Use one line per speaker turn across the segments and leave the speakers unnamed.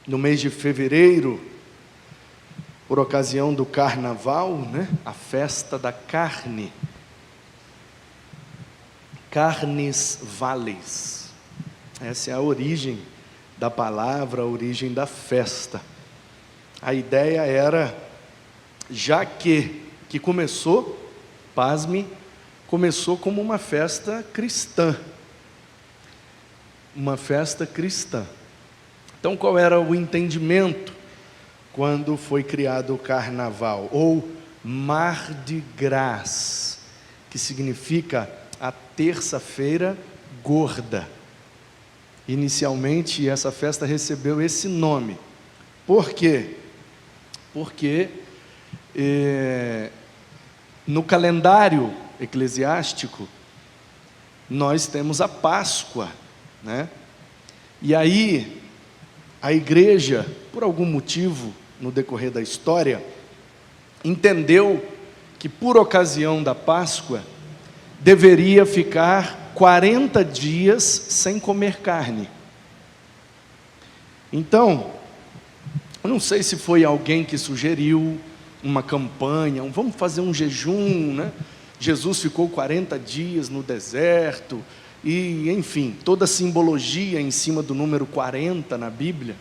no mês de fevereiro, por ocasião do carnaval, né? A festa da carne. Carnes vales. Essa é a origem da palavra, a origem da festa. A ideia era, já que começou, pasme, começou como uma festa cristã. Uma festa cristã. Então, qual era o entendimento quando foi criado o carnaval? Ou Mardi Gras, que significa a terça-feira gorda. Inicialmente, essa festa recebeu esse nome. Por quê? Porque no calendário eclesiástico, nós temos a Páscoa, né? E aí, a igreja, por algum motivo, no decorrer da história, entendeu que por ocasião da Páscoa, deveria ficar 40 dias sem comer carne. Então, eu não sei se foi alguém que sugeriu uma campanha, vamos fazer um jejum, né? Jesus ficou 40 dias no deserto, e enfim, toda a simbologia em cima do número 40 na Bíblia.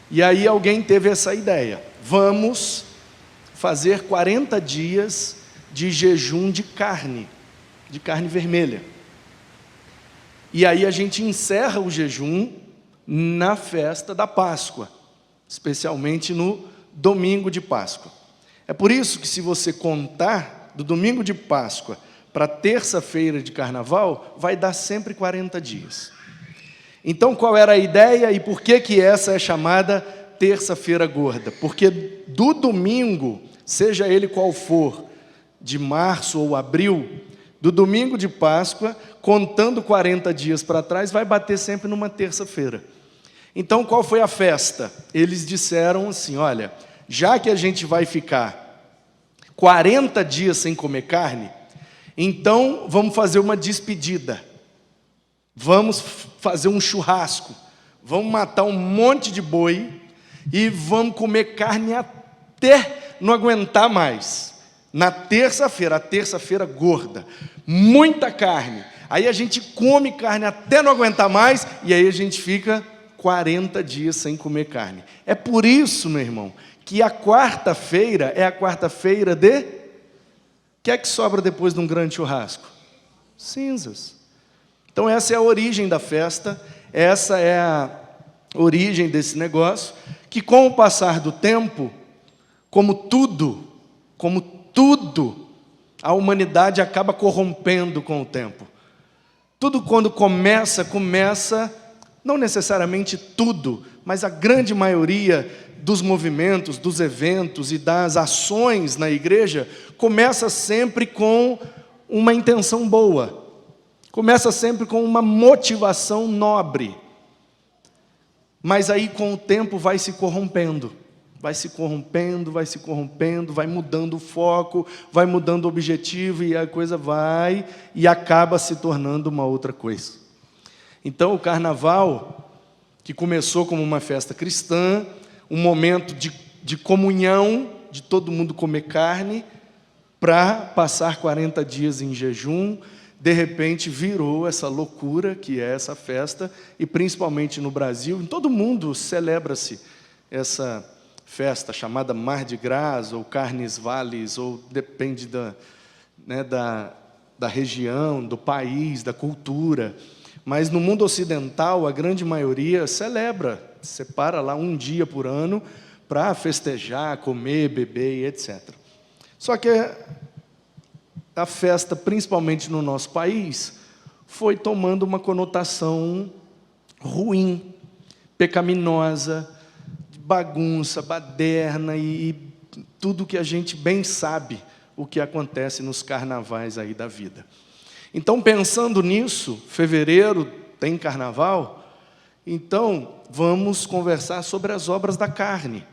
E aí alguém teve essa ideia, vamos fazer 40 dias de jejum de carne vermelha. E aí a gente encerra o jejum na festa da Páscoa, especialmente no domingo de Páscoa. É por isso que, se você contar do domingo de Páscoa para terça-feira de carnaval, vai dar sempre 40 dias. Então, qual era a ideia e por que essa é chamada terça-feira gorda? Porque do domingo, seja ele qual for, de março ou abril, do domingo de Páscoa, contando 40 dias para trás, vai bater sempre numa terça-feira. Então, qual foi a festa? Eles disseram assim, olha, já que a gente vai ficar 40 dias sem comer carne, então vamos fazer uma despedida. Vamos fazer um churrasco. Vamos matar um monte de boi e vamos comer carne até não aguentar mais. Na terça-feira, a terça-feira gorda, muita carne. Aí a gente come carne até não aguentar mais e aí a gente fica 40 dias sem comer carne. É por isso, meu irmão, que a quarta-feira é a quarta-feira de... O que é que sobra depois de um grande churrasco? Cinzas. Então essa é a origem da festa, essa é a origem desse negócio, que com o passar do tempo, como tudo, a humanidade acaba corrompendo com o tempo. Tudo quando começa, não necessariamente tudo, mas a grande maioria dos movimentos, dos eventos e das ações na igreja, começa sempre com uma intenção boa, começa sempre com uma motivação nobre, mas aí com o tempo vai se corrompendo, vai mudando o foco, vai mudando o objetivo, e a coisa vai e acaba se tornando uma outra coisa. Então o carnaval, que começou como uma festa cristã, um momento de comunhão, de todo mundo comer carne, para passar 40 dias em jejum, de repente virou essa loucura que é essa festa, e principalmente no Brasil, em todo mundo celebra-se essa festa chamada Mardi Gras, ou Carnes Vales, ou depende da região, do país, da cultura. Mas no mundo ocidental, a grande maioria celebra, separa lá um dia por ano para festejar, comer, beber, etc. Só que a festa, principalmente no nosso país, foi tomando uma conotação ruim, pecaminosa, bagunça, baderna e tudo que a gente bem sabe o que acontece nos carnavais aí da vida. Então, pensando nisso, fevereiro tem carnaval, então vamos conversar sobre as obras da carne.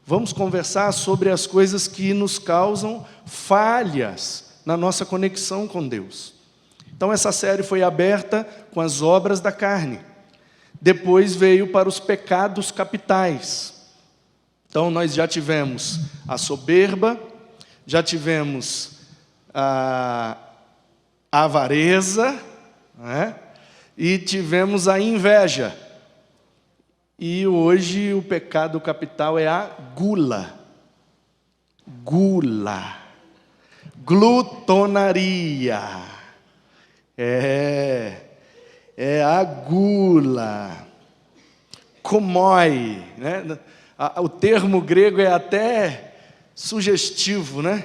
Vamos conversar sobre as coisas que nos causam falhas na nossa conexão com Deus. Então essa série foi aberta com as obras da carne. depois veio para os pecados capitais. Então nós já tivemos a soberba, já tivemos a avareza, né? E tivemos a inveja. E hoje o pecado capital é a gula. Gula. Glutonaria. É a gula. Komoi, né? O termo grego é até sugestivo, né?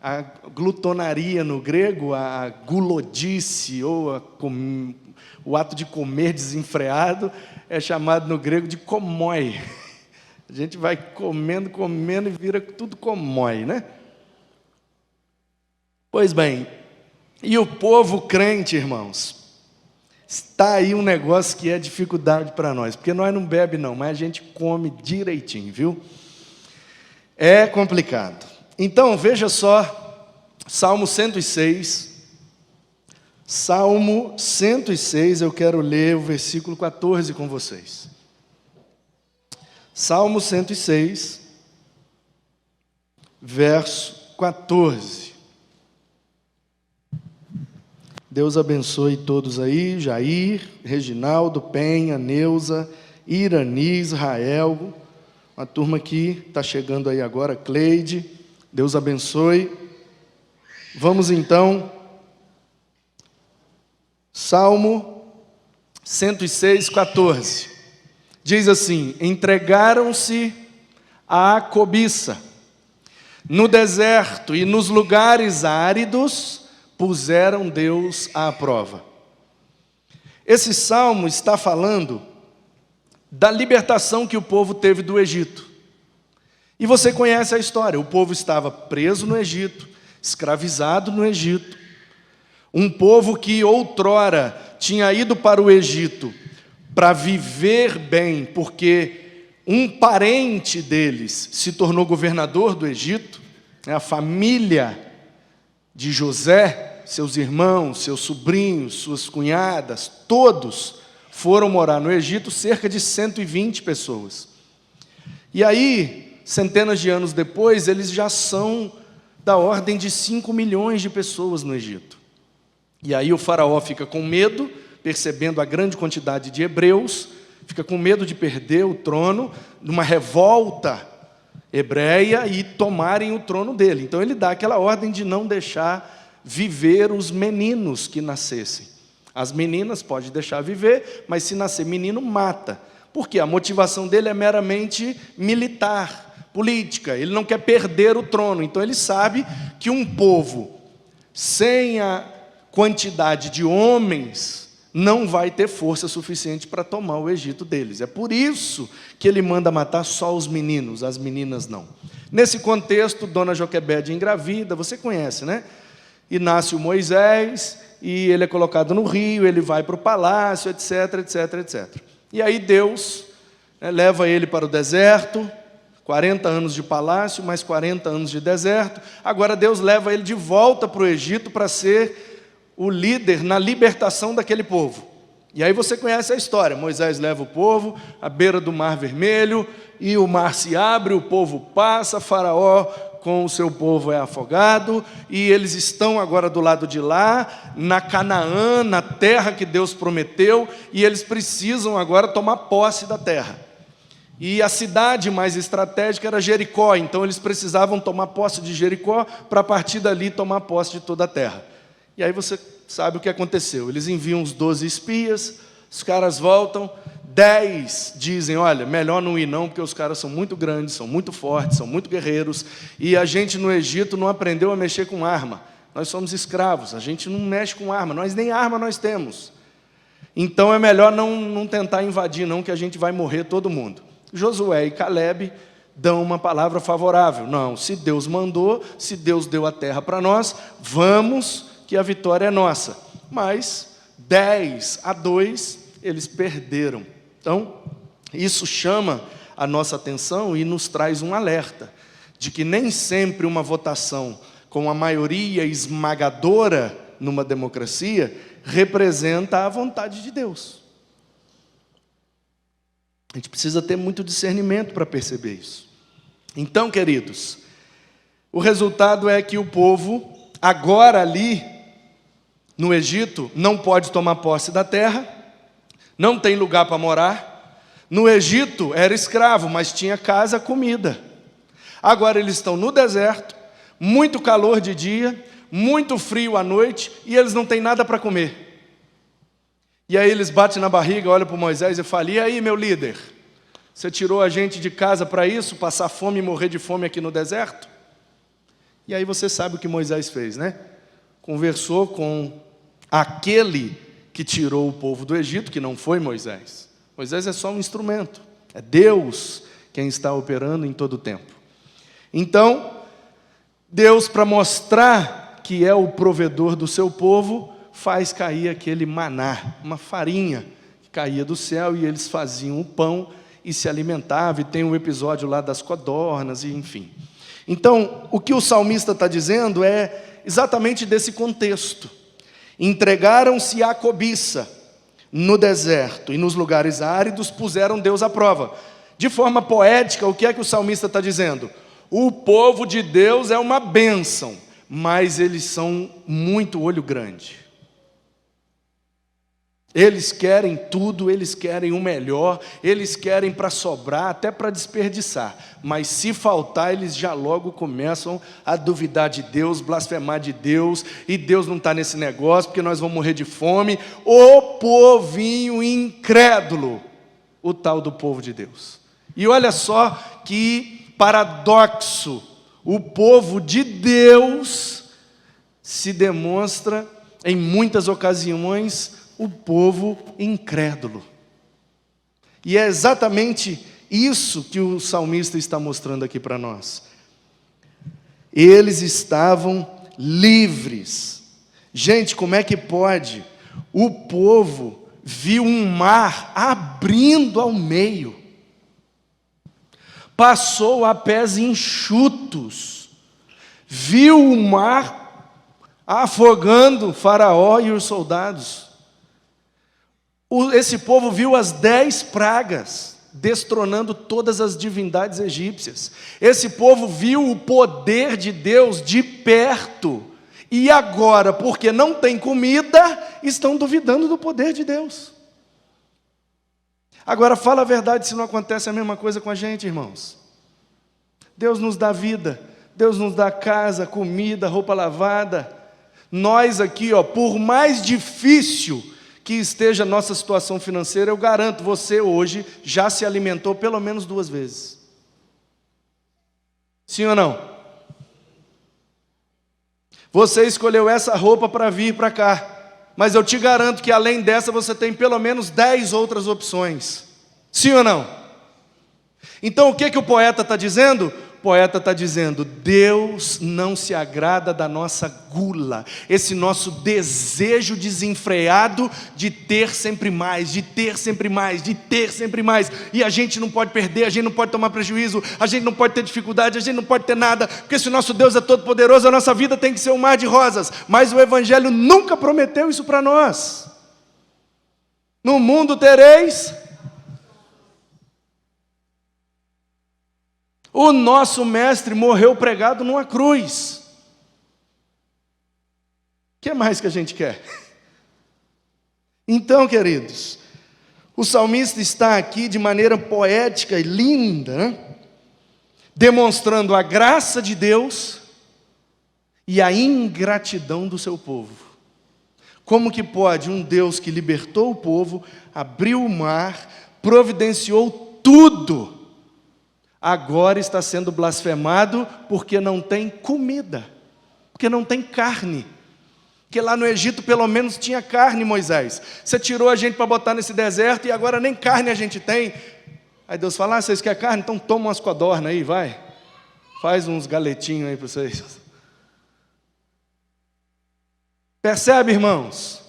A glutonaria no grego, a gulodice, ou o ato de comer desenfreado, é chamado no grego de komoi. A gente vai comendo, comendo e vira tudo komoi, né? Pois bem, e o povo crente, irmãos, está aí um negócio que é dificuldade para nós, porque nós não bebe não, mas a gente come direitinho, viu? É complicado. Então, veja só, Salmo 106. Salmo 106, eu quero ler o versículo 14 com vocês. Salmo 106, verso 14. Deus abençoe todos aí, Jair, Reginaldo, Penha, Neuza, Irani, Israel, uma turma que está chegando aí agora, Cleide, Deus abençoe. Vamos então, Salmo 106, 14, diz assim: entregaram-se à cobiça, no deserto e nos lugares áridos, puseram Deus à prova. Esse salmo está falando da libertação que o povo teve do Egito. E você conhece a história, o povo estava preso no Egito, escravizado no Egito. Um povo que outrora tinha ido para o Egito para viver bem, porque um parente deles se tornou governador do Egito, a família de José, seus irmãos, seus sobrinhos, suas cunhadas, todos foram morar no Egito, cerca de 120 pessoas. E aí, centenas de anos depois, eles já são da ordem de 5 milhões de pessoas no Egito. E aí o faraó fica com medo, percebendo a grande quantidade de hebreus, fica com medo de perder o trono, numa revolta hebreia, e tomarem o trono dele. Então ele dá aquela ordem de não deixar viver os meninos que nascessem. As meninas pode deixar viver, mas se nascer menino, mata. Porque a motivação dele é meramente militar, política. Ele não quer perder o trono. Então ele sabe que um povo sem a quantidade de homens não vai ter força suficiente para tomar o Egito deles. É por isso que ele manda matar só os meninos, as meninas não. Nesse contexto, Dona Joquebede engravida, você conhece, né? E nasce o Moisés, e ele é colocado no rio, ele vai para o palácio, etc, etc, etc. E aí Deus, né, leva ele para o deserto, 40 anos de palácio, mais 40 anos de deserto. Agora Deus leva ele de volta para o Egito para ser o líder na libertação daquele povo. E aí você conhece a história, Moisés leva o povo à beira do Mar Vermelho, e o mar se abre, o povo passa, Faraó com o seu povo é afogado, e eles estão agora do lado de lá, na Canaã, na terra que Deus prometeu, e eles precisam agora tomar posse da terra. E a cidade mais estratégica era Jericó, então eles precisavam tomar posse de Jericó, para a partir dali tomar posse de toda a terra. E aí você sabe o que aconteceu, eles enviam os 12 espias, os caras voltam, 10 dizem, olha, melhor não ir não, porque os caras são muito grandes, são muito fortes, são muito guerreiros, e a gente no Egito não aprendeu a mexer com arma, nós somos escravos, a gente não mexe com arma, nós nem arma nós temos, então é melhor não tentar invadir não, que a gente vai morrer todo mundo. Josué e Calebe dão uma palavra favorável, não, se Deus mandou, se Deus deu a terra para nós, vamos, que a vitória é nossa. Mas 10-2 eles perderam. Então, isso chama a nossa atenção e nos traz um alerta de que nem sempre uma votação com a maioria esmagadora numa democracia representa a vontade de Deus. A gente precisa ter muito discernimento para perceber isso. Então, queridos, o resultado é que o povo, agora ali no Egito, não pode tomar posse da terra, não tem lugar para morar. No Egito era escravo, mas tinha casa, comida. Agora eles estão no deserto, muito calor de dia, muito frio à noite, e eles não têm nada para comer. E aí eles batem na barriga, olham para Moisés e falam: e aí, meu líder, você tirou a gente de casa para isso, passar fome e morrer de fome aqui no deserto? E aí você sabe o que Moisés fez, né? Conversou com aquele que tirou o povo do Egito, que não foi Moisés. Moisés é só um instrumento, é Deus quem está operando em todo o tempo. Então, Deus, para mostrar que é o provedor do seu povo, faz cair aquele maná, uma farinha que caía do céu, e eles faziam o pão e se alimentavam, e tem um episódio lá das codornas, e enfim. Então, o que o salmista está dizendo é exatamente desse contexto. Entregaram-se à cobiça no deserto e nos lugares áridos, puseram Deus à prova. De forma poética, o que é que o salmista está dizendo? O povo de Deus é uma bênção, mas eles são muito olho grande. Eles querem tudo, eles querem o melhor, eles querem para sobrar, até para desperdiçar. Mas se faltar, eles já logo começam a duvidar de Deus, blasfemar de Deus, e Deus não está nesse negócio, porque nós vamos morrer de fome. O povinho incrédulo, o tal do povo de Deus. E olha só que paradoxo, o povo de Deus se demonstra, em muitas ocasiões, o povo incrédulo. E é exatamente isso que o salmista está mostrando aqui para nós. Eles estavam livres. Gente, como é que pode? O povo viu um mar abrindo ao meio, passou a pés enxutos, viu o mar afogando Faraó e os soldados. Esse povo viu as 10 pragas, destronando todas as divindades egípcias. Esse povo viu o poder de Deus de perto. E agora, porque não tem comida, estão duvidando do poder de Deus. Agora, fala a verdade se não acontece a mesma coisa com a gente, irmãos. Deus nos dá vida, Deus nos dá casa, comida, roupa lavada. Nós aqui, por mais difícil que esteja a nossa situação financeira, eu garanto, você hoje já se alimentou pelo menos 2 vezes. Sim ou não? Você escolheu essa roupa para vir para cá, mas eu te garanto que além dessa você tem pelo menos 10 outras opções. Sim ou não? Então o que o poeta está dizendo? O poeta está dizendo: Deus não se agrada da nossa gula, esse nosso desejo desenfreado de ter sempre mais, de ter sempre mais, de ter sempre mais, e a gente não pode perder, a gente não pode tomar prejuízo, a gente não pode ter dificuldade, a gente não pode ter nada, porque se o nosso Deus é todo poderoso, a nossa vida tem que ser um mar de rosas. Mas o Evangelho nunca prometeu isso para nós. No mundo tereis. O nosso mestre morreu pregado numa cruz. O que mais que a gente quer? Então, queridos, o salmista está aqui de maneira poética e linda, né? Demonstrando a graça de Deus e a ingratidão do seu povo. Como que pode um Deus que libertou o povo, abriu o mar, providenciou tudo, agora está sendo blasfemado porque não tem comida, porque não tem carne? Porque lá no Egito pelo menos tinha carne, Moisés. Você tirou a gente para botar nesse deserto e agora nem carne a gente tem. Aí Deus fala: vocês querem carne? Então toma umas codornas aí, vai. Faz uns galetinhos aí para vocês. Percebe, irmãos?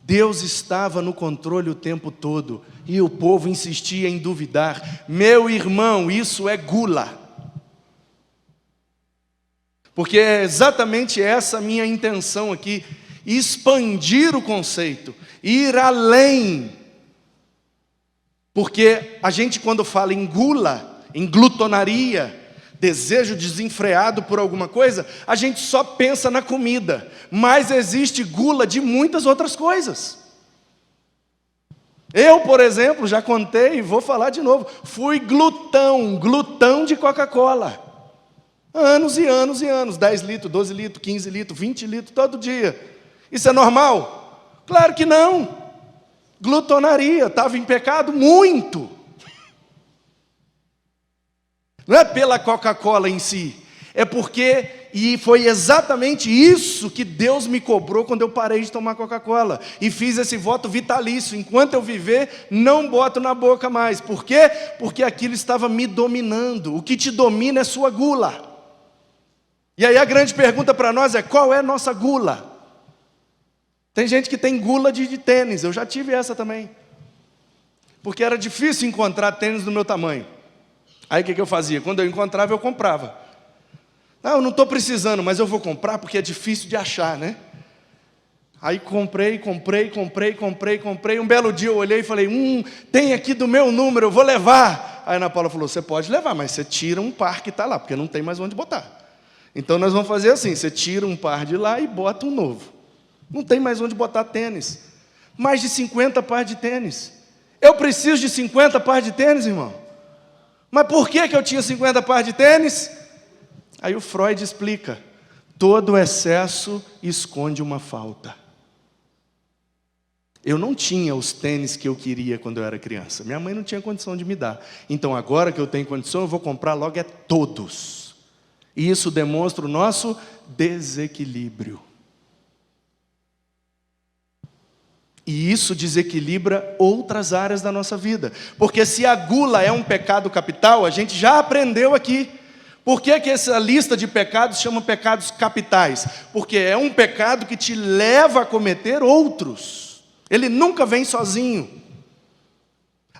Deus estava no controle o tempo todo, e o povo insistia em duvidar. Meu irmão, isso é gula. Porque é exatamente essa a minha intenção aqui, expandir o conceito, ir além. Porque a gente, quando fala em gula, em glutonaria, desejo desenfreado por alguma coisa, a gente só pensa na comida, mas existe gula de muitas outras coisas. Eu, por exemplo, já contei e vou falar de novo, fui glutão de Coca-Cola. Anos e anos e anos, 10 litros, 12 litros, 15 litros, 20 litros, todo dia. Isso é normal? Claro que não. Glutonaria, estava em pecado? Muito. Não é pela Coca-Cola em si, é porque, e foi exatamente isso que Deus me cobrou quando eu parei de tomar Coca-Cola, e fiz esse voto vitalício, enquanto eu viver, não boto na boca mais. Por quê? Porque aquilo estava me dominando. O que te domina é sua gula. E aí a grande pergunta para nós é, qual é a nossa gula? Tem gente que tem gula de tênis, eu já tive essa também, porque era difícil encontrar tênis do meu tamanho. Aí o que eu fazia? Quando eu encontrava, eu comprava. Não, eu não estou precisando, mas eu vou comprar porque é difícil de achar, né? Aí comprei. Um belo dia eu olhei e falei, tem aqui do meu número, eu vou levar. Aí a Ana Paula falou, você pode levar, mas você tira um par que está lá, porque não tem mais onde botar. Então nós vamos fazer assim, você tira um par de lá e bota um novo. Não tem mais onde botar tênis. Mais de 50 pares de tênis. Eu preciso de 50 pares de tênis, irmão? Mas por que eu tinha 50 pares de tênis? Aí o Freud explica, todo excesso esconde uma falta. Eu não tinha os tênis que eu queria quando eu era criança. Minha mãe não tinha condição de me dar. Então agora que eu tenho condição, eu vou comprar logo todos. E isso demonstra o nosso desequilíbrio. E isso desequilibra outras áreas da nossa vida. Porque se a gula é um pecado capital, a gente já aprendeu aqui. Por que essa lista de pecados chama pecados capitais? Porque é um pecado que te leva a cometer outros. Ele nunca vem sozinho.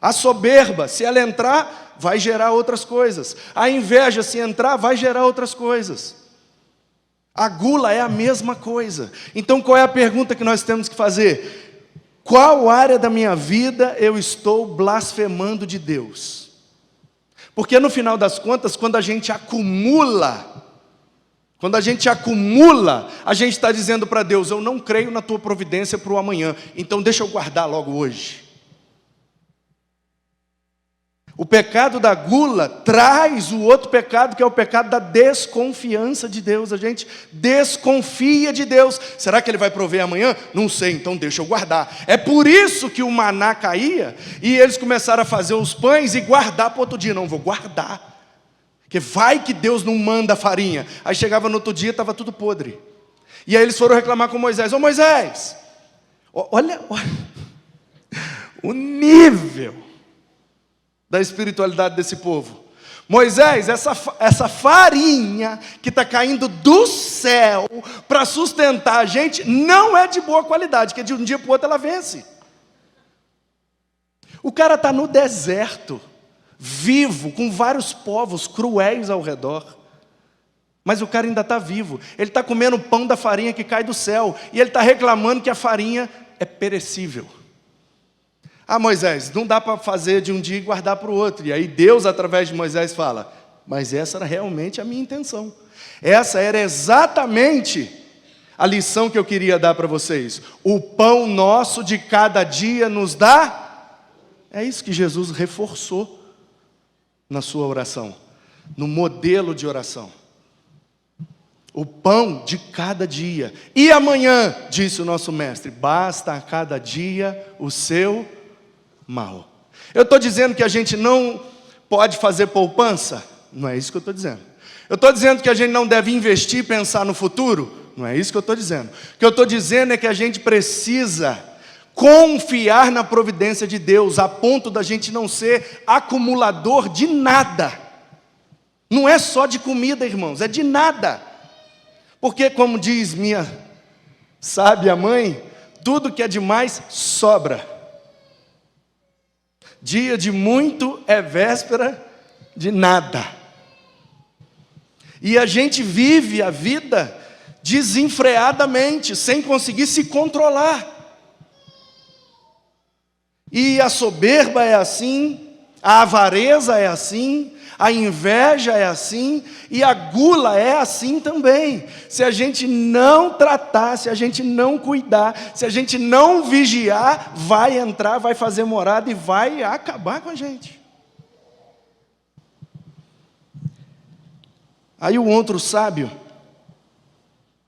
A soberba, se ela entrar, vai gerar outras coisas. A inveja, se entrar, vai gerar outras coisas. A gula é a mesma coisa. Então qual é a pergunta que nós temos que fazer? Qual área da minha vida eu estou blasfemando de Deus? Porque no final das contas, quando a gente acumula, a gente está dizendo para Deus, eu não creio na tua providência para o amanhã, então deixa eu guardar logo hoje. O pecado da gula traz o outro pecado, que é o pecado da desconfiança de Deus. A gente desconfia de Deus. Será que Ele vai prover amanhã? Não sei, então deixa eu guardar. É por isso que o maná caía, e eles começaram a fazer os pães e guardar para outro dia. Não, vou guardar, porque vai que Deus não manda farinha. Aí chegava no outro dia, estava tudo podre. E aí eles foram reclamar com Moisés. Ô Moisés, olha o nível da espiritualidade desse povo. Moisés, essa farinha que está caindo do céu para sustentar a gente, não é de boa qualidade, porque de um dia para o outro ela vence. O cara está no deserto, vivo, com vários povos cruéis ao redor, mas o cara ainda está vivo. Ele está comendo o pão da farinha que cai do céu, e ele está reclamando que a farinha é perecível. Ah, Moisés, não dá para fazer de um dia e guardar para o outro. E aí Deus, através de Moisés, fala, mas essa era realmente a minha intenção. Essa era exatamente a lição que eu queria dar para vocês. O pão nosso de cada dia nos dá. É isso que Jesus reforçou na sua oração, no modelo de oração. O pão de cada dia. E amanhã, disse o nosso mestre, basta a cada dia o seu mal. Eu estou dizendo que a gente não pode fazer poupança? Não é isso que eu estou dizendo. Eu estou dizendo que a gente não deve investir e pensar no futuro? Não é isso que eu estou dizendo. O que eu estou dizendo é que a gente precisa confiar na providência de Deus, a ponto da gente não ser acumulador de nada. Não é só de comida, irmãos, é de nada. Porque, como diz minha sábia mãe, tudo que é demais sobra. Dia de muito é véspera de nada. E a gente vive a vida desenfreadamente, sem conseguir se controlar. E a soberba é assim, a avareza é assim, a inveja é assim, e a gula é assim também. Se a gente não tratar, se a gente não cuidar, se a gente não vigiar, vai entrar, vai fazer morada e vai acabar com a gente. Aí o outro sábio,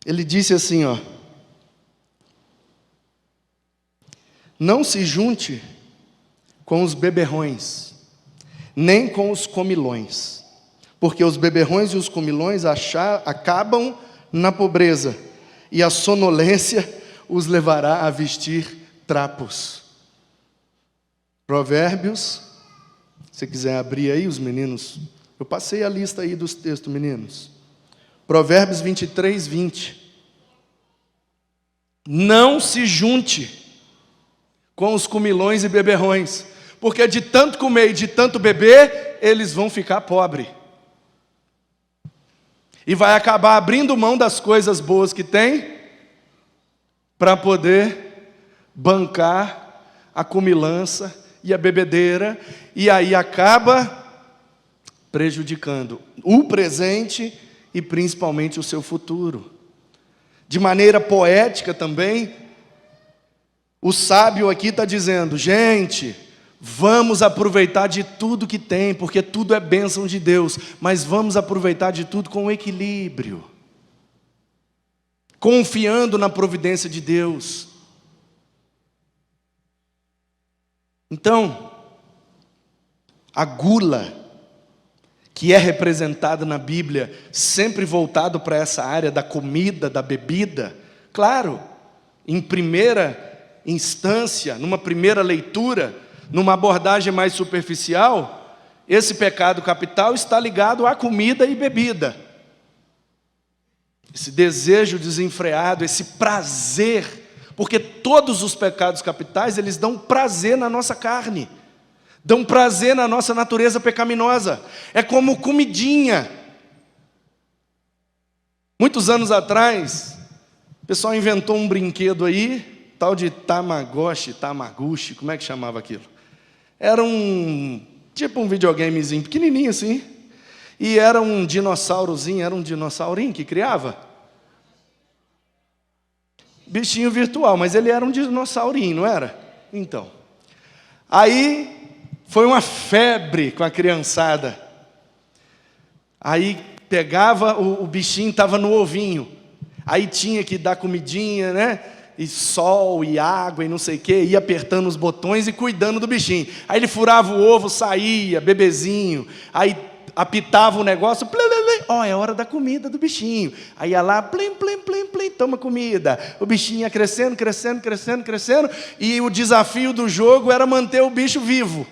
ele disse assim, ó: não se junte com os beberrões, nem com os comilões, porque os beberrões e os comilões acabam na pobreza, e a sonolência os levará a vestir trapos. Provérbios, se quiser abrir aí, os meninos, eu passei a lista aí dos textos, meninos. Provérbios 23, 20. Não se junte com os comilões e beberrões, porque de tanto comer e de tanto beber, eles vão ficar pobres. E vai acabar abrindo mão das coisas boas que tem, para poder bancar a comilança e a bebedeira, e aí acaba prejudicando o presente e principalmente o seu futuro. De maneira poética também, o sábio aqui está dizendo: gente, vamos aproveitar de tudo que tem, porque tudo é bênção de Deus, mas vamos aproveitar de tudo com equilíbrio, confiando na providência de Deus. Então, a gula, que é representada na Bíblia, sempre voltado para essa área da comida, da bebida, claro, em primeira instância, numa primeira leitura, numa abordagem mais superficial, esse pecado capital está ligado à comida e bebida. Esse desejo desenfreado, esse prazer, porque todos os pecados capitais, eles dão prazer na nossa carne, dão prazer na nossa natureza pecaminosa. É como comidinha. Muitos anos atrás, o pessoal inventou um brinquedo aí, tal de Tamagotchi, como é que chamava aquilo? Era tipo um videogamezinho pequenininho assim, e era um dinossaurozinho, era um dinossaurinho que criava. Bichinho virtual, mas ele era um dinossaurinho, não era? Então, aí foi uma febre com a criançada. Aí pegava, o bichinho estava no ovinho, aí tinha que dar comidinha, né? E sol, e água, e não sei o quê, ia apertando os botões e cuidando do bichinho. Aí ele furava o ovo, saía, bebezinho, aí apitava o negócio, é hora da comida do bichinho. Aí ia lá, plim, toma comida. O bichinho ia crescendo, e o desafio do jogo era manter o bicho vivo.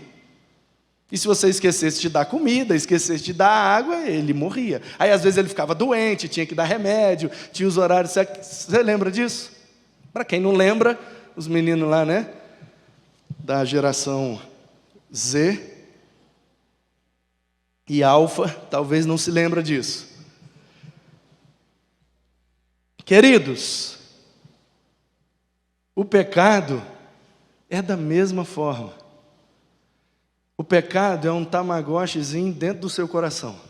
E se você esquecesse de dar comida, esquecesse de dar água, ele morria. Aí às vezes ele ficava doente, tinha que dar remédio, tinha os horários. Você lembra disso? Para quem não lembra, os meninos lá, né, da geração Z e Alfa, talvez não se lembra disso. Queridos, o pecado é da mesma forma. O pecado é um tamagotchizinho dentro do seu coração.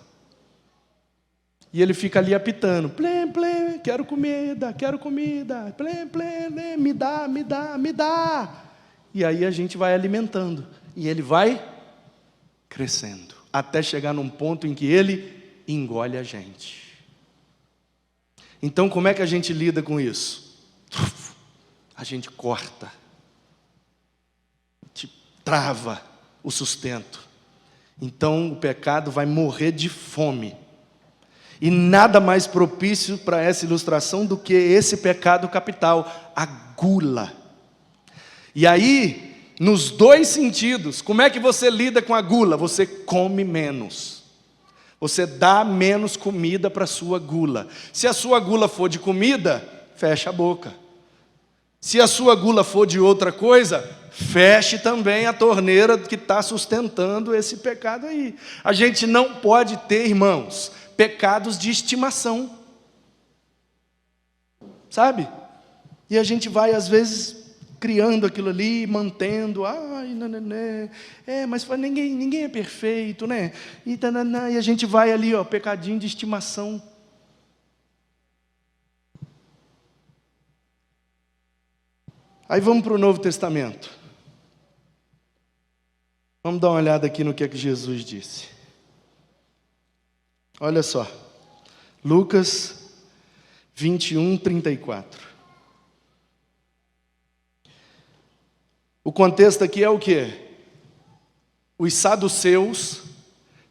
E ele fica ali apitando, quero comida, me dá. E aí a gente vai alimentando, e ele vai crescendo, até chegar num ponto em que ele engole a gente. Então como é que a gente lida com isso? A gente corta, trava o sustento. Então o pecado vai morrer de fome. E nada mais propício para essa ilustração do que esse pecado capital, a gula. E aí, nos dois sentidos, como é que você lida com a gula? Você come menos. Você dá menos comida para a sua gula. Se a sua gula for de comida, fecha a boca. Se a sua gula for de outra coisa, feche também a torneira que está sustentando esse pecado aí. A gente não pode ter, irmãos, pecados de estimação, sabe? E a gente vai às vezes criando aquilo ali, mantendo, mas ninguém é perfeito, né? E a gente vai ali, pecadinho de estimação. Aí vamos para o Novo Testamento. Vamos dar uma olhada aqui no que é que Jesus disse. Olha só, Lucas 21, 34. O contexto aqui é o quê? Os saduceus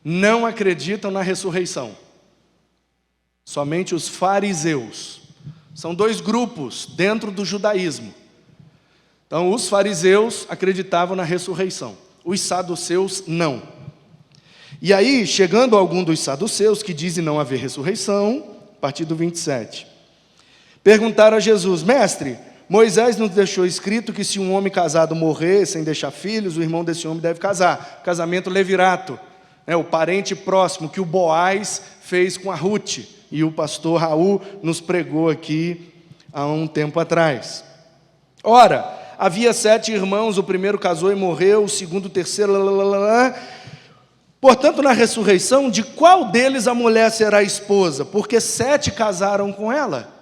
não acreditam na ressurreição. Somente os fariseus. São dois grupos dentro do judaísmo. Então, os fariseus acreditavam na ressurreição. Os saduceus não. E aí, chegando a algum dos saduceus que dizem não haver ressurreição, a partir do 27, perguntaram a Jesus: mestre, Moisés nos deixou escrito que se um homem casado morrer sem deixar filhos, o irmão desse homem deve casar. Casamento levirato, o parente próximo que o Boaz fez com a Ruth. E o pastor Raul nos pregou aqui há um tempo atrás. Ora, havia 7 irmãos, o primeiro casou e morreu, o segundo, o terceiro, Portanto, na ressurreição, de qual deles a mulher será esposa? Porque 7 casaram com ela.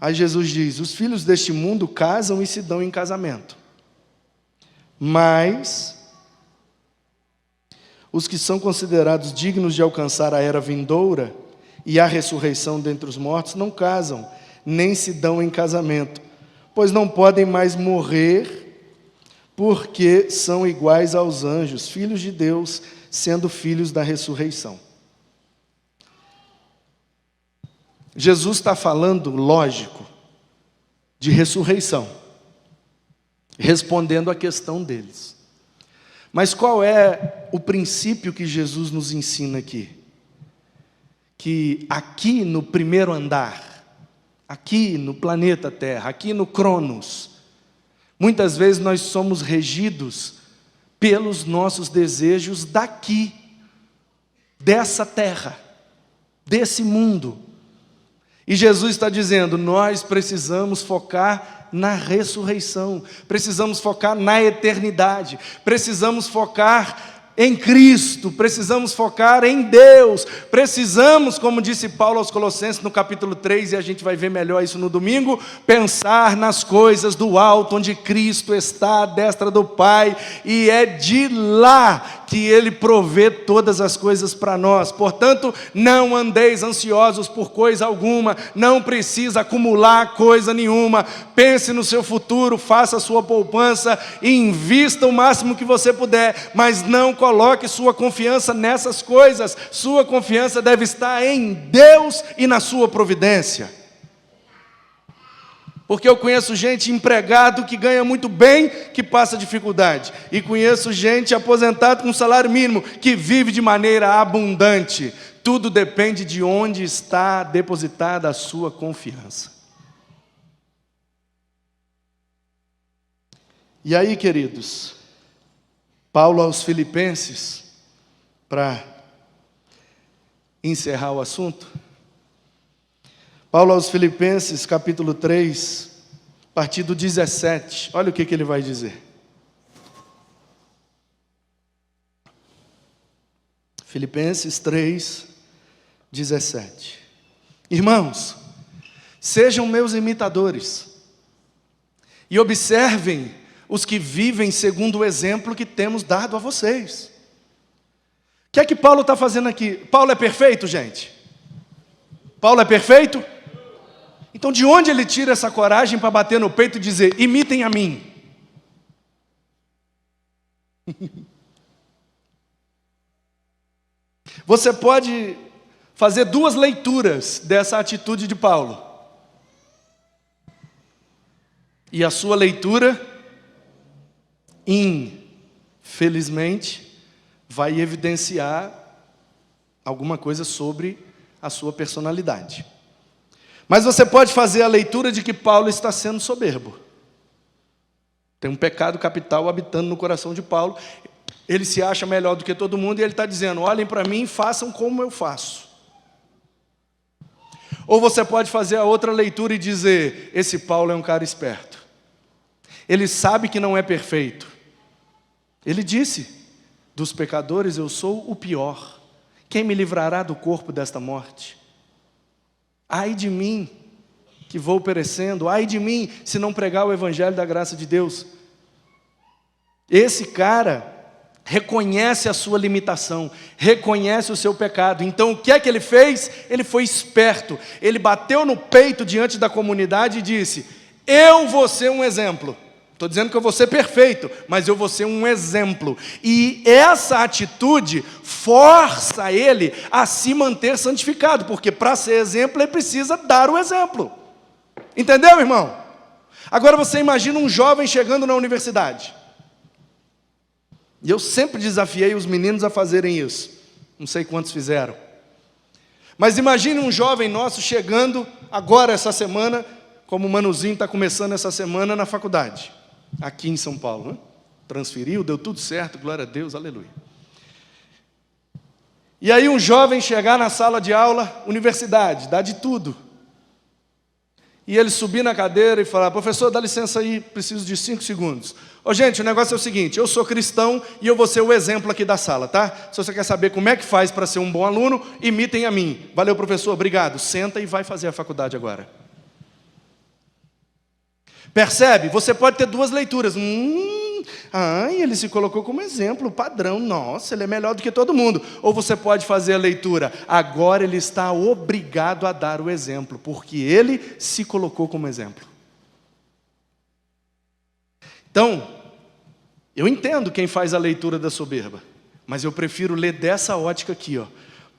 Aí Jesus diz: os filhos deste mundo casam e se dão em casamento. Mas os que são considerados dignos de alcançar a era vindoura e a ressurreição dentre os mortos não casam, nem se dão em casamento, pois não podem mais morrer, porque são iguais aos anjos, filhos de Deus, sendo filhos da ressurreição. Jesus está falando, lógico, de ressurreição, respondendo à questão deles. Mas qual é o princípio que Jesus nos ensina aqui? Que aqui no primeiro andar, aqui no planeta Terra, aqui no Cronos, muitas vezes nós somos regidos pelos nossos desejos daqui, dessa terra, desse mundo. E Jesus está dizendo: nós precisamos focar na ressurreição, precisamos focar na eternidade, precisamos focar em Cristo, precisamos focar em Deus, precisamos, como disse Paulo aos Colossenses no capítulo 3, e a gente vai ver melhor isso no domingo, pensar nas coisas do alto, onde Cristo está à destra do Pai, e é de lá que Ele provê todas as coisas para nós. Portanto, não andeis ansiosos por coisa alguma, não precisa acumular coisa nenhuma, pense no seu futuro, faça a sua poupança, e invista o máximo que você puder, mas não coloque sua confiança nessas coisas. Sua confiança deve estar em Deus e na sua providência. Porque eu conheço gente empregado que ganha muito bem, que passa dificuldade. E conheço gente aposentada com salário mínimo, que vive de maneira abundante. Tudo depende de onde está depositada a sua confiança. E aí, queridos, Paulo aos Filipenses, para encerrar o assunto, Paulo aos Filipenses, capítulo 3, a partir do 17, olha o que ele vai dizer. Filipenses 3, 17. Irmãos, sejam meus imitadores, e observem os que vivem segundo o exemplo que temos dado a vocês. O que é que Paulo está fazendo aqui? Paulo é perfeito, gente? Paulo é perfeito? Então de onde ele tira essa coragem para bater no peito e dizer: imitem a mim? Você pode fazer 2 leituras dessa atitude de Paulo. E a sua leitura, infelizmente, vai evidenciar alguma coisa sobre a sua personalidade. Mas você pode fazer a leitura de que Paulo está sendo soberbo. Tem um pecado capital habitando no coração de Paulo. Ele se acha melhor do que todo mundo e ele está dizendo: olhem para mim e façam como eu faço. Ou você pode fazer a outra leitura e dizer: esse Paulo é um cara esperto. Ele sabe que não é perfeito. Ele disse: dos pecadores eu sou o pior. Quem me livrará do corpo desta morte? Ai de mim, que vou perecendo. Ai de mim, se não pregar o evangelho da graça de Deus. Esse cara reconhece a sua limitação, reconhece o seu pecado. Então o que é que ele fez? Ele foi esperto. Ele bateu no peito diante da comunidade e disse: eu vou ser um exemplo. Estou dizendo que eu vou ser perfeito, mas eu vou ser um exemplo. E essa atitude força ele a se manter santificado, porque para ser exemplo ele precisa dar o exemplo. Entendeu, irmão? Agora você imagina um jovem chegando na universidade. E eu sempre desafiei os meninos a fazerem isso. Não sei quantos fizeram. Mas imagine um jovem nosso chegando agora essa semana, como o Manuzinho está começando essa semana na faculdade, aqui em São Paulo, né? Transferiu, deu tudo certo, glória a Deus, aleluia. E aí um jovem chegar na sala de aula, universidade, dá de tudo. E ele subir na cadeira e falar: professor, dá licença aí, preciso de 5 segundos. Ô gente, o negócio é o seguinte: eu sou cristão e eu vou ser o exemplo aqui da sala, tá? Se você quer saber como é que faz para ser um bom aluno, imitem a mim. Valeu, professor, obrigado. Senta e vai fazer a faculdade agora. Percebe? Você pode ter 2 leituras. Ele se colocou como exemplo, padrão. Nossa, ele é melhor do que todo mundo. Ou você pode fazer a leitura: agora ele está obrigado a dar o exemplo, porque ele se colocou como exemplo. Então, eu entendo quem faz a leitura da soberba, mas eu prefiro ler dessa ótica aqui, ó.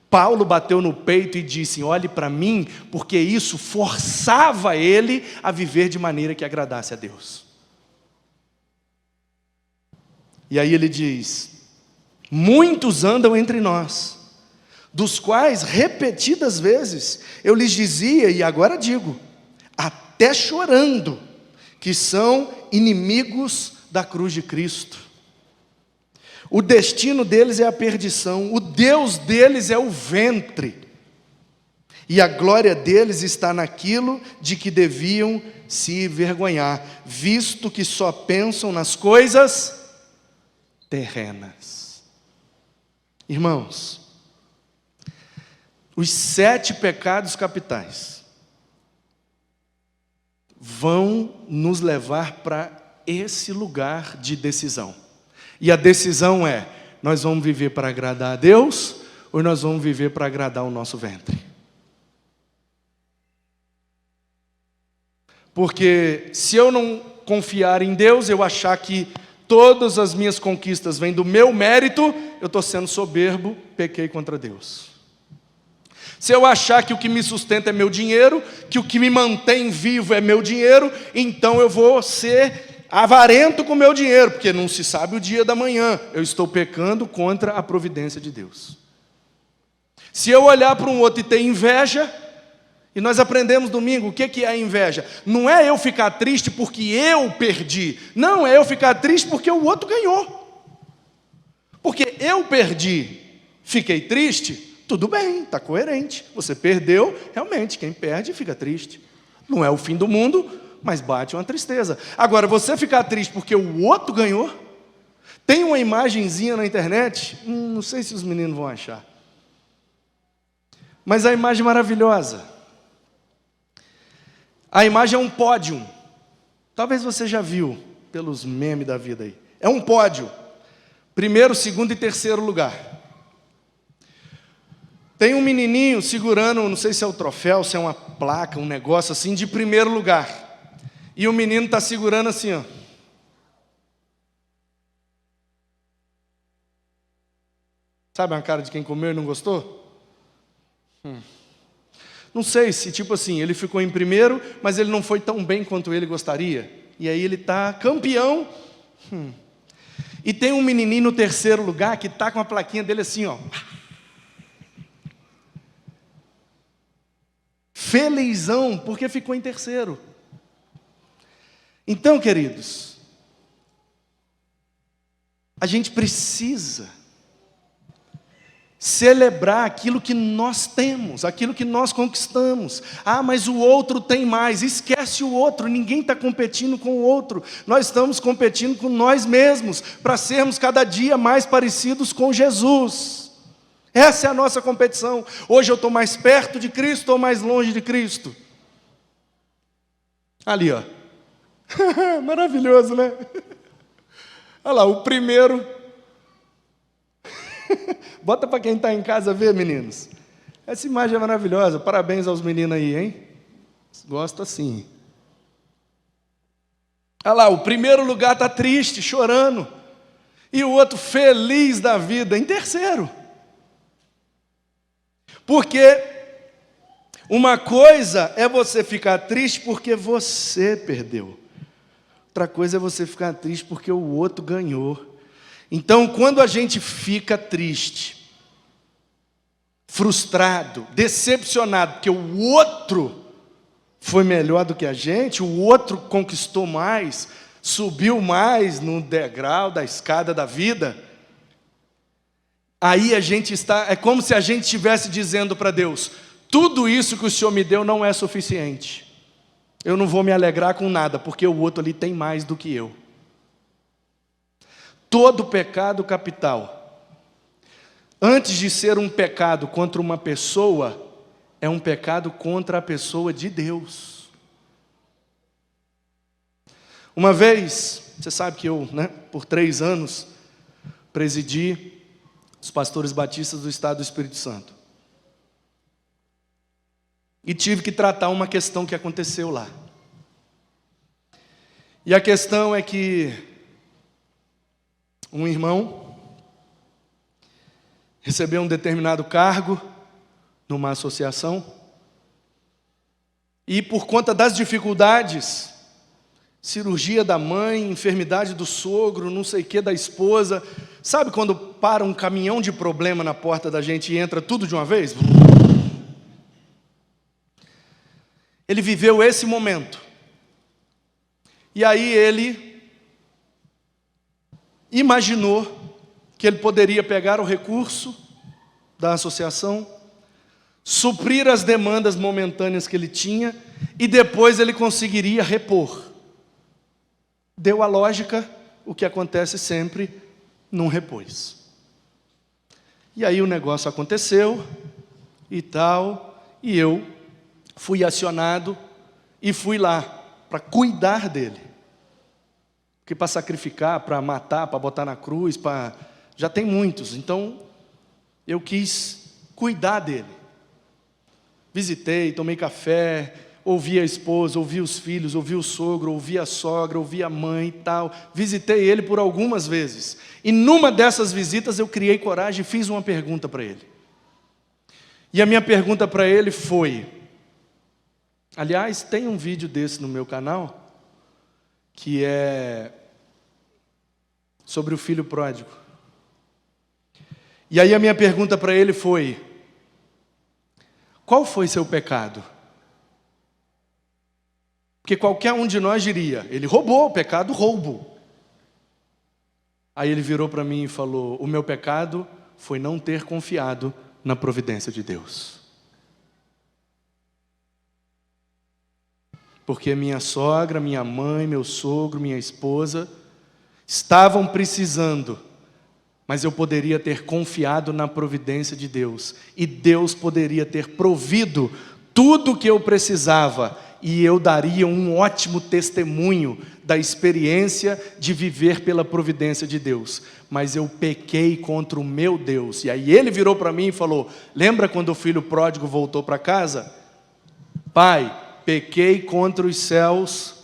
Paulo bateu no peito e disse: olhe para mim, porque isso forçava ele a viver de maneira que agradasse a Deus. E aí ele diz: muitos andam entre nós, dos quais repetidas vezes eu lhes dizia, e agora digo, até chorando, que são inimigos da cruz de Cristo. O destino deles é a perdição, o Deus deles é o ventre, e a glória deles está naquilo de que deviam se envergonhar, visto que só pensam nas coisas terrenas. Irmãos, os 7 pecados capitais vão nos levar para esse lugar de decisão. E a decisão é: nós vamos viver para agradar a Deus ou nós vamos viver para agradar o nosso ventre? Porque se eu não confiar em Deus, eu achar que todas as minhas conquistas vêm do meu mérito, eu estou sendo soberbo, pequei contra Deus. Se eu achar que o que me sustenta é meu dinheiro, que o que me mantém vivo é meu dinheiro, então eu vou ser avarento com o meu dinheiro, porque não se sabe o dia da manhã. Eu estou pecando contra a providência de Deus. Se eu olhar para um outro e ter inveja, e nós aprendemos domingo, o que é a inveja? Não é eu ficar triste porque eu perdi, não, é eu ficar triste porque o outro ganhou. Porque eu perdi, fiquei triste, tudo bem, está coerente. Você perdeu, realmente, quem perde fica triste. Não é o fim do mundo, mas bate uma tristeza. Agora, você ficar triste porque o outro ganhou, tem uma imagenzinha na internet, não sei se os meninos vão achar, mas a imagem maravilhosa. A imagem é um pódio. Talvez você já viu pelos memes da vida aí. É um pódio. 1º, 2º e 3º lugar. Tem um menininho segurando, não sei se é o troféu, se é uma placa, um negócio assim, de 1º lugar. E o menino está segurando assim, ó. Sabe a cara de quem comeu e não gostou? Não sei se, tipo assim, ele ficou em 1º, mas ele não foi tão bem quanto ele gostaria. E aí ele está campeão. E tem um menininho no 3º lugar que está com a plaquinha dele assim, ó. Felizão, porque ficou em 3º. Então, queridos, a gente precisa celebrar aquilo que nós temos, aquilo que nós conquistamos. Ah, mas o outro tem mais. Esquece o outro, ninguém está competindo com o outro. Nós estamos competindo com nós mesmos, para sermos cada dia mais parecidos com Jesus. Essa é a nossa competição. Hoje eu estou mais perto de Cristo ou mais longe de Cristo? Ali, ó. Maravilhoso, né? Olha lá, o primeiro. Bota para quem está em casa ver, meninos. Essa imagem é maravilhosa. Parabéns aos meninos aí, hein? Gosto assim. Olha lá, o primeiro lugar está triste, chorando. E o outro feliz da vida, em terceiro. Porque uma coisa é você ficar triste porque você perdeu. Outra coisa é você ficar triste porque o outro ganhou. Então, quando a gente fica triste, frustrado, decepcionado, porque o outro foi melhor do que a gente, o outro conquistou mais, subiu mais no degrau da escada da vida, aí a gente está, é como se a gente estivesse dizendo para Deus: tudo isso que o Senhor me deu não é suficiente. Eu não vou me alegrar com nada, porque o outro ali tem mais do que eu. Todo pecado capital, antes de ser um pecado contra uma pessoa, é um pecado contra a pessoa de Deus. Uma vez, você sabe que eu, por 3 anos, presidi os pastores batistas do estado do Espírito Santo. E tive que tratar uma questão que aconteceu lá. E a questão é que um irmão recebeu um determinado cargo numa associação e, por conta das dificuldades, cirurgia da mãe, enfermidade do sogro, não sei o que da esposa, sabe quando para um caminhão de problema na porta da gente e entra tudo de uma vez? Ele viveu esse momento. E aí ele imaginou que ele poderia pegar o recurso da associação, suprir as demandas momentâneas que ele tinha, e depois ele conseguiria repor. Deu a lógica, o que acontece sempre, não repôs. E aí o negócio aconteceu, e tal, e eu fui acionado, e fui lá, para cuidar dele. Porque para sacrificar, para matar, para botar na cruz, já tem muitos. Então, eu quis cuidar dele. Visitei, tomei café, ouvi a esposa, ouvi os filhos, ouvi o sogro, ouvi a sogra, ouvi a mãe e tal. Visitei ele por algumas vezes. E numa dessas visitas eu criei coragem e fiz uma pergunta para ele. E a minha pergunta para ele foi... Aliás, tem um vídeo desse no meu canal, que é sobre o filho pródigo. E aí a minha pergunta para ele foi: qual foi seu pecado? Porque qualquer um de nós diria: ele roubou, pecado, roubo. Aí ele virou para mim e falou: o meu pecado foi não ter confiado na providência de Deus. Porque minha sogra, minha mãe, meu sogro, minha esposa estavam precisando, mas eu poderia ter confiado na providência de Deus, e Deus poderia ter provido tudo o que eu precisava, e eu daria um ótimo testemunho da experiência de viver pela providência de Deus. Mas eu pequei contra o meu Deus. E aí ele virou para mim e falou: lembra quando o filho pródigo voltou para casa? Pai, pequei contra os céus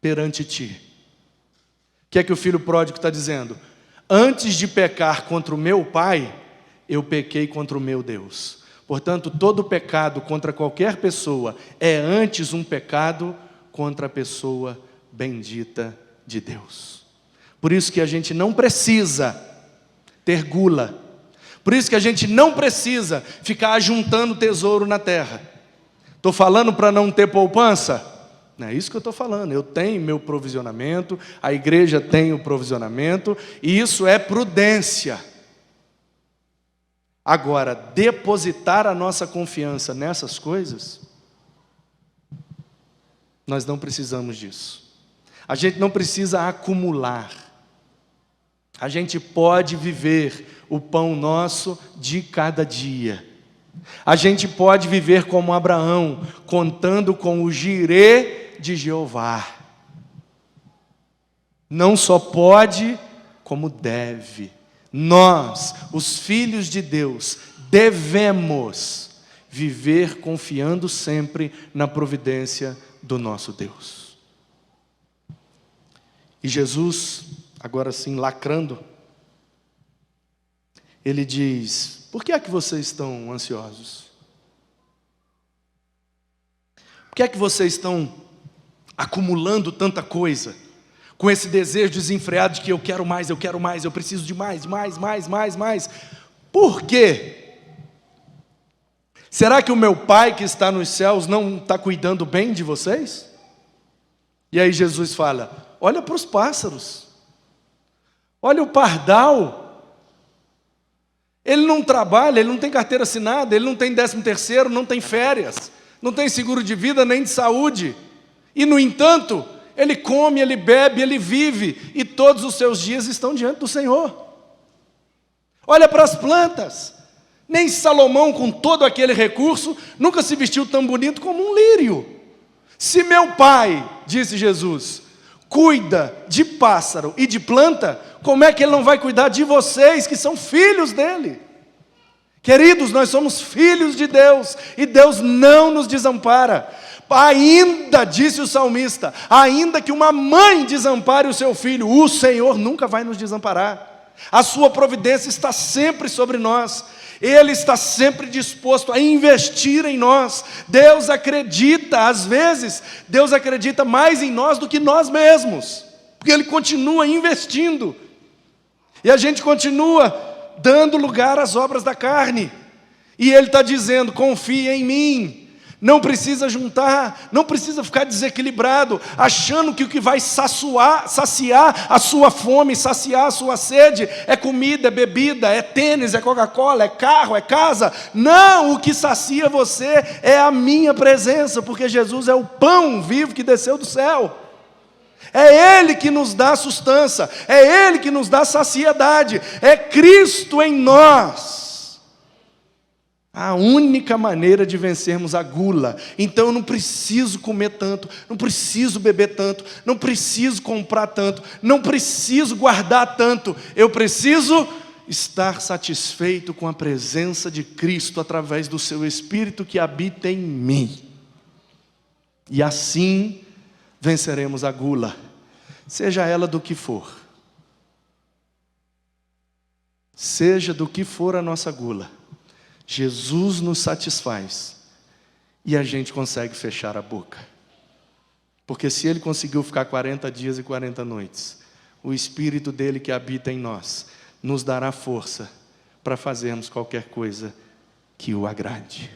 perante ti. O que é que o filho pródigo está dizendo? Antes de pecar contra o meu pai, eu pequei contra o meu Deus. Portanto, todo pecado contra qualquer pessoa é antes um pecado contra a pessoa bendita de Deus. Por isso que a gente não precisa ter gula. Por isso que a gente não precisa ficar ajuntando tesouro na terra. Estou falando para não ter poupança? Não é isso que eu estou falando. Eu tenho meu provisionamento, a igreja tem o provisionamento, e isso é prudência. Agora, depositar a nossa confiança nessas coisas, nós não precisamos disso. A gente não precisa acumular. A gente pode viver o pão nosso de cada dia. A gente pode viver como Abraão, contando com o jirê de Jeová. Não só pode, como deve. Nós, os filhos de Deus, devemos viver confiando sempre na providência do nosso Deus. E Jesus, agora sim, lacrando, ele diz: por que é que vocês estão ansiosos? Por que é que vocês estão acumulando tanta coisa? Com esse desejo desenfreado de que eu quero mais, eu preciso de mais. Por quê? Será que o meu Pai que está nos céus não está cuidando bem de vocês? E aí Jesus fala: olha para os pássaros, olha o pardal, ele não trabalha, ele não tem carteira assinada, ele não tem 13º, não tem férias, não tem seguro de vida nem de saúde, e no entanto, ele come, ele bebe, ele vive, e todos os seus dias estão diante do Senhor. Olha para as plantas, nem Salomão, com todo aquele recurso, nunca se vestiu tão bonito como um lírio. Se meu Pai, disse Jesus, cuida de pássaro e de planta, como é que Ele não vai cuidar de vocês, que são filhos dEle? Queridos, nós somos filhos de Deus, e Deus não nos desampara. Ainda, disse o salmista, ainda que uma mãe desampare o seu filho, o Senhor nunca vai nos desamparar. A sua providência está sempre sobre nós. Ele está sempre disposto a investir em nós. Deus acredita, às vezes, Deus acredita mais em nós do que nós mesmos, porque Ele continua investindo, e a gente continua dando lugar às obras da carne, e Ele está dizendo: confia em mim. Não precisa juntar, não precisa ficar desequilibrado, achando que o que vai saciar a sua fome, saciar a sua sede, é comida, é bebida, é tênis, é Coca-Cola, é carro, é casa. Não, o que sacia você é a minha presença, porque Jesus é o pão vivo que desceu do céu. É Ele que nos dá sustância, é Ele que nos dá saciedade, é Cristo em nós. A única maneira de vencermos a gula. Então eu não preciso comer tanto, não preciso beber tanto, não preciso comprar tanto, não preciso guardar tanto. Eu preciso estar satisfeito com a presença de Cristo através do seu Espírito que habita em mim. E assim venceremos a gula, seja ela do que for. Seja do que for a nossa gula, Jesus nos satisfaz, e a gente consegue fechar a boca. Porque se Ele conseguiu ficar 40 dias e 40 noites, o Espírito dEle que habita em nós, nos dará força para fazermos qualquer coisa que o agrade.